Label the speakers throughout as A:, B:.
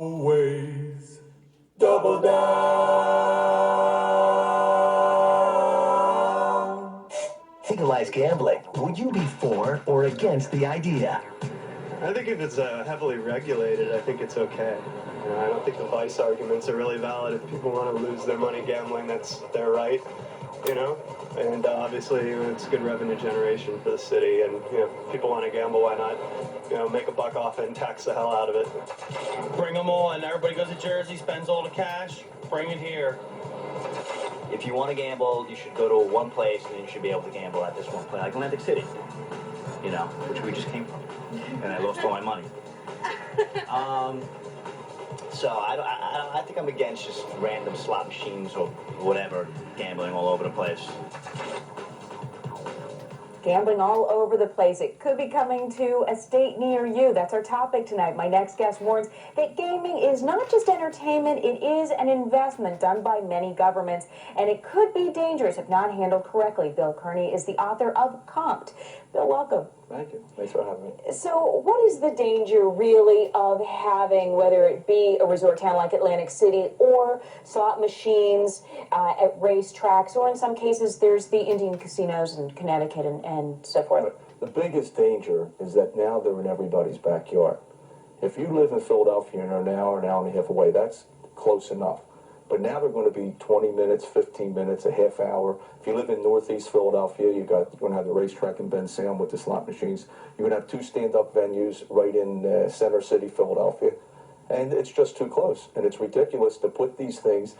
A: Always double down.
B: Legalize gambling. Would you be for or against the idea?
C: I think if it's heavily regulated, I think it's okay. I don't think the vice arguments are really valid. If people want to lose their money gambling, that's their right, And obviously, it's good revenue generation for the city. And if people want to gamble, why not? Make a buck off it and tax the hell out of it.
D: Bring them on. Everybody goes to Jersey, spends all the cash. Bring it here.
E: If you want to gamble, you should go to one place, and you should be able to gamble at this one place, like Atlantic City, which we just came from, and I lost all my money. So I think I'm against just random slot machines or whatever, gambling all over the place.
F: Gambling all over the place. It could be coming to a state near you. That's our topic tonight. My next guest warns that gaming is not just entertainment, it is an investment done by many governments, and it could be dangerous if not handled correctly. Bill Kearney is the author of Comped. Bill, welcome.
G: Thank you. Thanks for having me.
F: So what is the danger really of having, whether it be a resort town like Atlantic City or slot machines at racetracks, or in some cases there's the Indian casinos in Connecticut and so forth?
G: The biggest danger is that now they're in everybody's backyard. If you live in Philadelphia and are an hour and a half away, that's close enough. But now they're going to be 20 minutes, 15 minutes, a half hour. If you live in northeast Philadelphia, you're going to have the racetrack in Ben Sam with the slot machines. You're going to have two stand-up venues right in Center City, Philadelphia. And it's just too close. And it's ridiculous to put these things.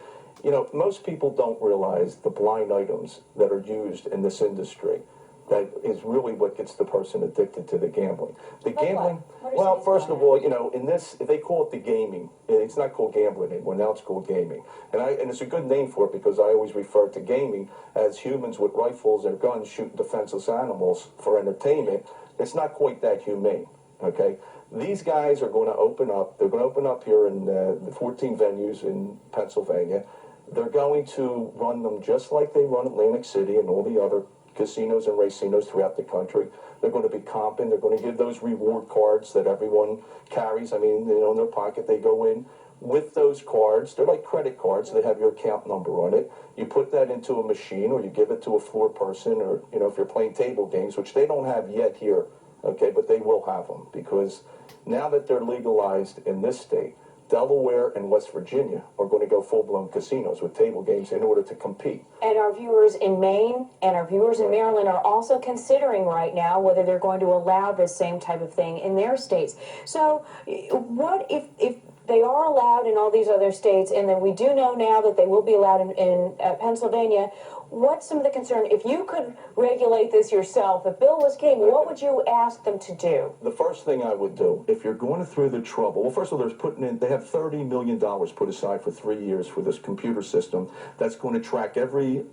G: Most people don't realize the blind items that are used in this industry. That is really what gets the person addicted to the gambling. The gambling, well, first of all, in this, they call it the gaming. It's not called gambling anymore. Now it's called gaming. And it's a good name for it because I always refer to gaming as humans with rifles and guns shooting defenseless animals for entertainment. It's not quite that humane, okay? These guys are going to open up. They're going to open up here in the 14 venues in Pennsylvania. They're going to run them just like they run Atlantic City and all the other casinos and racinos throughout the country. They're going to be comping. They're going to give those reward cards that everyone carries. In their pocket. They go in with those cards. They're like credit cards. They have your account number on it. You put that into a machine, or you give it to a floor person, or if you're playing table games, which they don't have yet here, okay, but they will have them because now that they're legalized in this state, Delaware and West Virginia are going to go full-blown casinos with table games in order to compete.
F: And our viewers in Maine and our viewers in Maryland are also considering right now whether they're going to allow this same type of thing in their states. So what if they are allowed in all these other states, and then we do know now that they will be allowed in Pennsylvania, what's some of the concern? If you could regulate this yourself, if Bill was king, what would you ask them to do?
G: The first thing I would do, if you're going through the trouble, well, first of all, they have $30 million put aside for 3 years for this computer system that's going to track every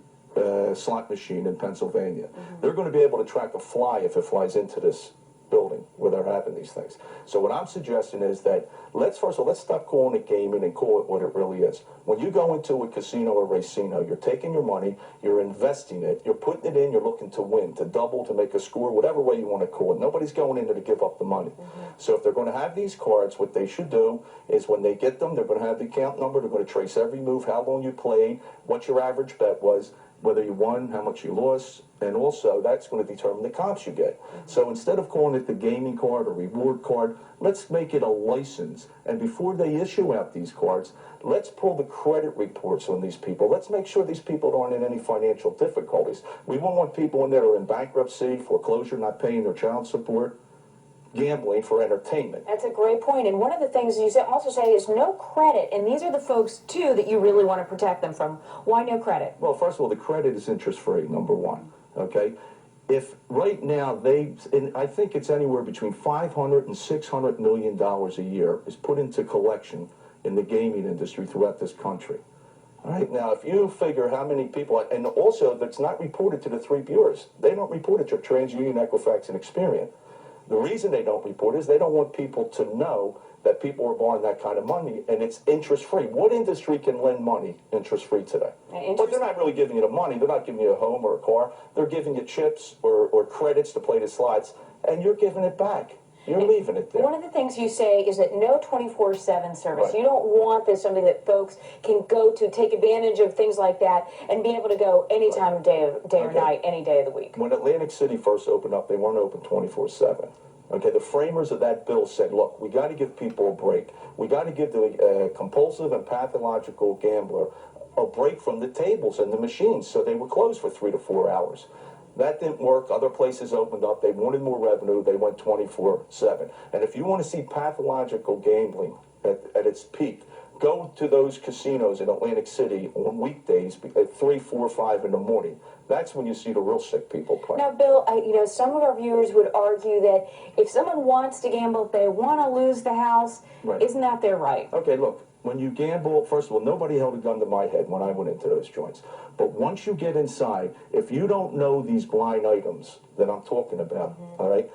G: slot machine in Pennsylvania. Mm-hmm. They're going to be able to track a fly if it flies into this building where they're having these things. So what I'm suggesting is that let's stop calling it gaming and call it what it really is. When you go into a casino or racino, you're taking your money, you're investing it, you're putting it in, you're looking to win, to double, to make a score, whatever way you want to call it. Nobody's going in there to give up the money. Mm-hmm. So if they're going to have these cards, what they should do is when they get them, they're going to have the account number, they're going to trace every move, how long you played, what your average bet was, whether you won, how much you lost, and also that's going to determine the comps you get. So instead of calling it the gaming card or reward card, let's make it a license. And before they issue out these cards, let's pull the credit reports on these people. Let's make sure these people aren't in any financial difficulties. We won't want people in there that are in bankruptcy, foreclosure, not paying their child support, gambling for entertainment.
F: That's a great point. And one of the things you also say is no credit. And these are the folks, too, that you really want to protect them from. Why no credit?
G: Well, first of all, the credit is interest-free, number one, okay? If right now I think it's anywhere between $500 and $600 million a year is put into collection in the gaming industry throughout this country. All right, now if you figure how many people, and also that's not reported to the three bureaus. They don't report it to TransUnion, Equifax, and Experian. The reason they don't report is they don't want people to know that people are borrowing that kind of money, and it's interest-free. What industry can lend money interest-free today? But they're not really giving you the money. They're not giving you a home or a car. They're giving you chips or credits to play the slots, and you're giving it back. You're leaving it there.
F: One of the things you say is that no 24/7 service.
G: Right.
F: You don't want this something that folks can go to, take advantage of things like that, and be able to go any time of day or
G: Okay.
F: night, any day of the week.
G: When Atlantic City first opened up, they weren't open 24/7. Okay, the framers of that bill said, look, we got to give people a break. We got to give the compulsive and pathological gambler a break from the tables and the machines, so they were closed for 3 to 4 hours. That didn't work. Other places opened up. They wanted more revenue. They went 24/7. And if you want to see pathological gambling at its peak, go to those casinos in Atlantic City on weekdays at 3, 4, 5 in the morning. That's when you see the real sick people play.
F: Now, Bill, some of our viewers would argue that if someone wants to gamble, if they want to lose the house,
G: Right.
F: isn't that their right?
G: Okay, look, when you gamble, first of all, nobody held a gun to my head when I went into those joints. But once you get inside, if you don't know these blind items that I'm talking about, all right,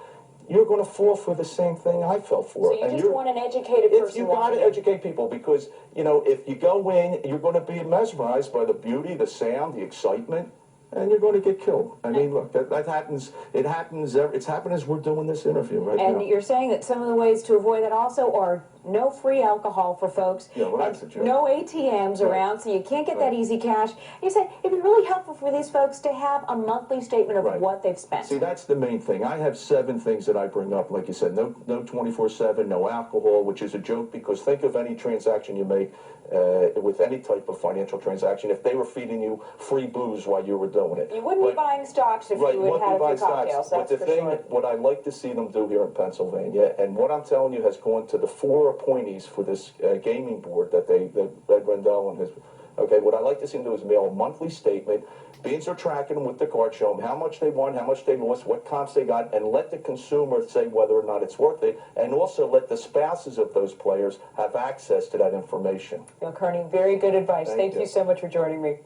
G: you're going to fall for the same thing I fell for.
F: So you just want an educated person
G: If you got
F: watching
G: to
F: it.
G: educate people, because, if you go in, you're going to be mesmerized by the beauty, the sound, the excitement, and you're going to get killed. I mean, look, that happens. It happens. It's happened as we're doing this interview right now.
F: And you're saying that some of the ways to avoid that also are no free alcohol for folks.
G: Yeah, well, that's
F: and
G: a joke.
F: no ATMs
G: Right.
F: around, so you can't get that
G: Right.
F: easy cash. You said it'd be really helpful for these folks to have a monthly statement of
G: Right.
F: what they've spent.
G: See, that's the main thing. I have 7 things that I bring up. Like you said, no 24/7, no alcohol, which is a joke because think of any transaction you make with any type of financial transaction. If they were feeding you free booze while you were doing it.
F: You wouldn't be
G: But-
F: buying stocks if
G: Right,
F: you
G: you
F: would
G: wouldn't
F: have
G: be
F: your
G: buying stocks.
F: cocktails,
G: But
F: that's
G: the
F: for
G: thing,
F: sure.
G: what I like to see them do here in Pennsylvania, and what I'm telling you has gone to the 4 appointees for this gaming board that Ed Rendell and his. Okay, what I like to see them do is mail a monthly statement. Beans are tracking them with the card, show them how much they won, how much they lost, what comps they got, and let the consumer say whether or not it's worth it, and also let the spouses of those players have access to that information.
F: Bill Kearney, very good advice.
G: Thank
F: Thank
G: you.
F: you so much for joining me.